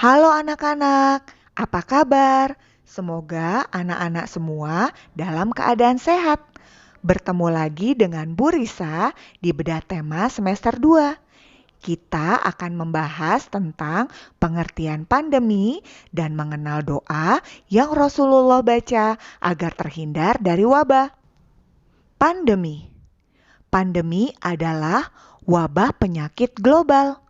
Halo anak-anak, apa kabar? Semoga anak-anak semua dalam keadaan sehat. Bertemu lagi dengan Bu Risa di Bedah Tema semester 2. Kita akan membahas tentang pengertian pandemi dan mengenal doa yang Rasulullah baca agar terhindar dari wabah. Pandemi. Pandemi adalah wabah penyakit global.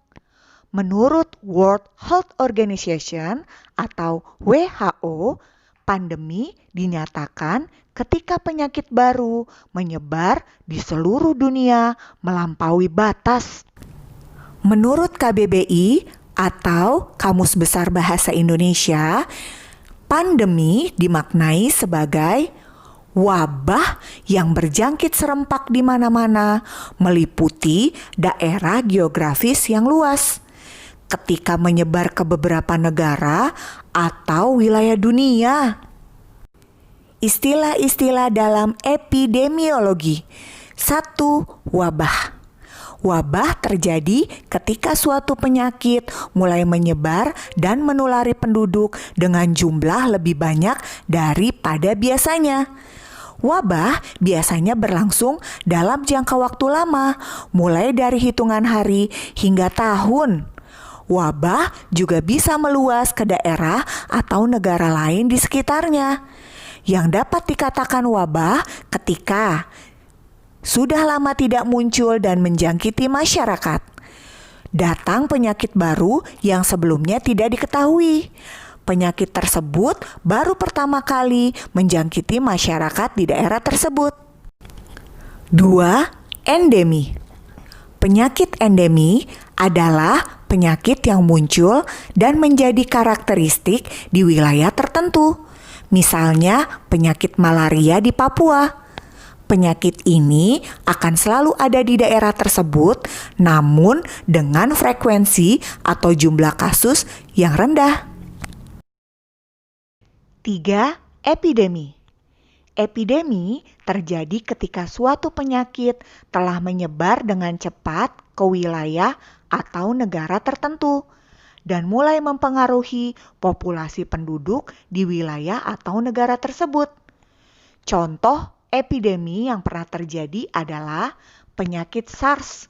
Menurut World Health Organization atau WHO, pandemi dinyatakan ketika penyakit baru menyebar di seluruh dunia melampaui batas. Menurut KBBI atau Kamus Besar Bahasa Indonesia, pandemi dimaknai sebagai wabah yang berjangkit serempak di mana-mana, meliputi daerah geografis yang luas. Ketika menyebar ke beberapa negara atau wilayah dunia. Istilah-istilah dalam epidemiologi. 1. Wabah. Wabah terjadi ketika suatu penyakit mulai menyebar dan menulari penduduk dengan jumlah lebih banyak daripada biasanya. Wabah biasanya berlangsung dalam jangka waktu lama, mulai dari hitungan hari hingga tahun. Wabah juga bisa meluas ke daerah atau negara lain di sekitarnya. Yang dapat dikatakan wabah ketika sudah lama tidak muncul dan menjangkiti masyarakat. Datang penyakit baru yang sebelumnya tidak diketahui. Penyakit tersebut baru pertama kali menjangkiti masyarakat di daerah tersebut. 2. Endemi. Penyakit endemi adalah penyakit yang muncul dan menjadi karakteristik di wilayah tertentu. Misalnya penyakit malaria di Papua. Penyakit ini akan selalu ada di daerah tersebut, namun dengan frekuensi atau jumlah kasus yang rendah. 3. Epidemi. Epidemi terjadi ketika suatu penyakit telah menyebar dengan cepat ke wilayah atau negara tertentu dan mulai mempengaruhi populasi penduduk di wilayah atau negara tersebut. Contoh epidemi yang pernah terjadi adalah penyakit SARS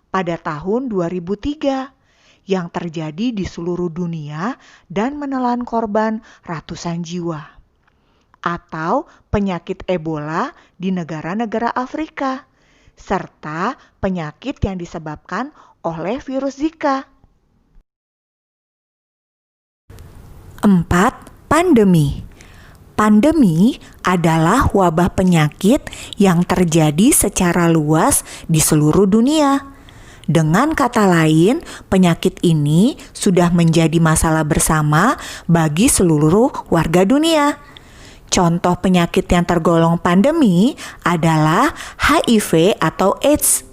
pada tahun 2003 yang terjadi di seluruh dunia dan menelan korban ratusan jiwa. Atau penyakit Ebola di negara-negara Afrika, serta penyakit yang disebabkan oleh virus Zika. 4. Pandemi. Pandemi adalah wabah penyakit yang terjadi secara luas di seluruh dunia. Dengan kata lain, penyakit ini sudah menjadi masalah bersama bagi seluruh warga dunia. Contoh penyakit yang tergolong pandemi adalah HIV atau AIDS.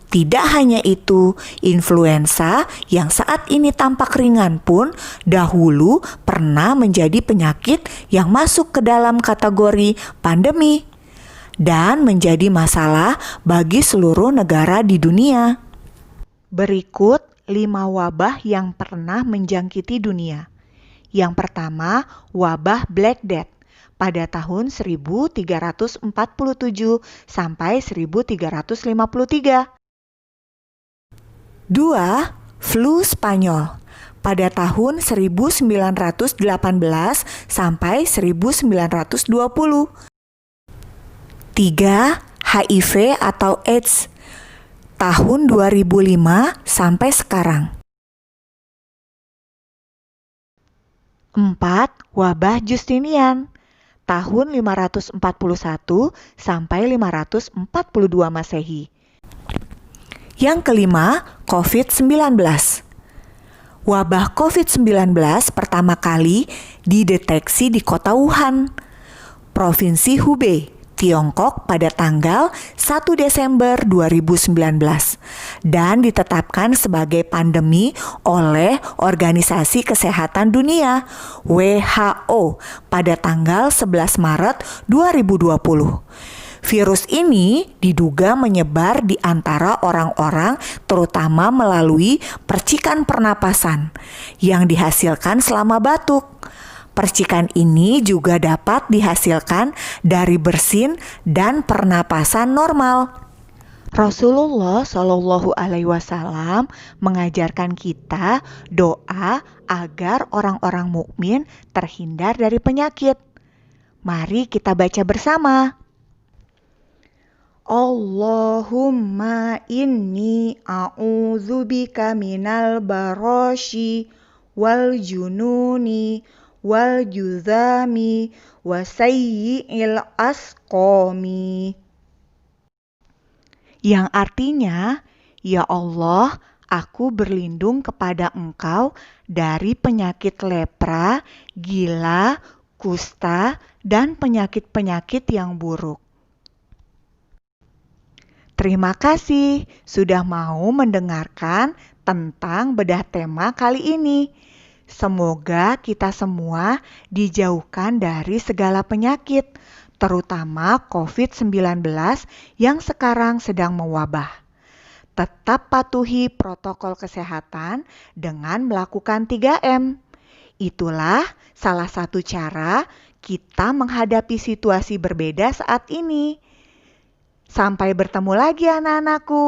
Tidak hanya itu, influenza yang saat ini tampak ringan pun dahulu pernah menjadi penyakit yang masuk ke dalam kategori pandemi dan menjadi masalah bagi seluruh negara di dunia. Berikut 5 wabah yang pernah menjangkiti dunia. Yang pertama, wabah Black Death pada tahun 1347 sampai 1353. 2. Flu Spanyol pada tahun 1918 sampai 1920. 3. HIV atau AIDS tahun 2005 sampai sekarang. 4. Wabah Justinian tahun 541 sampai 542 Masehi. Yang kelima, COVID-19. Wabah COVID-19 pertama kali dideteksi di kota Wuhan, Provinsi Hubei, Tiongkok pada tanggal 1 Desember 2019 dan ditetapkan sebagai pandemi oleh Organisasi Kesehatan Dunia WHO pada tanggal 11 Maret 2020. Virus ini diduga menyebar di antara orang-orang, terutama melalui percikan pernapasan yang dihasilkan selama batuk. Percikan ini juga dapat dihasilkan dari bersin dan pernapasan normal. Rasulullah Shallallahu Alaihi Wasallam mengajarkan kita doa agar orang-orang mukmin terhindar dari penyakit. Mari kita baca bersama. Allahumma inni a'udzubika minal barashi wal jununi wal juzami wa sayyi'il asqami. Yang artinya, ya Allah, aku berlindung kepada Engkau dari penyakit lepra, gila, kusta, dan penyakit-penyakit yang buruk. Terima kasih sudah mau mendengarkan tentang bedah tema kali ini. Semoga kita semua dijauhkan dari segala penyakit, terutama COVID-19 yang sekarang sedang mewabah. Tetap patuhi protokol kesehatan dengan melakukan 3M. Itulah salah satu cara kita menghadapi situasi berbeda saat ini. Sampai bertemu lagi anak-anakku.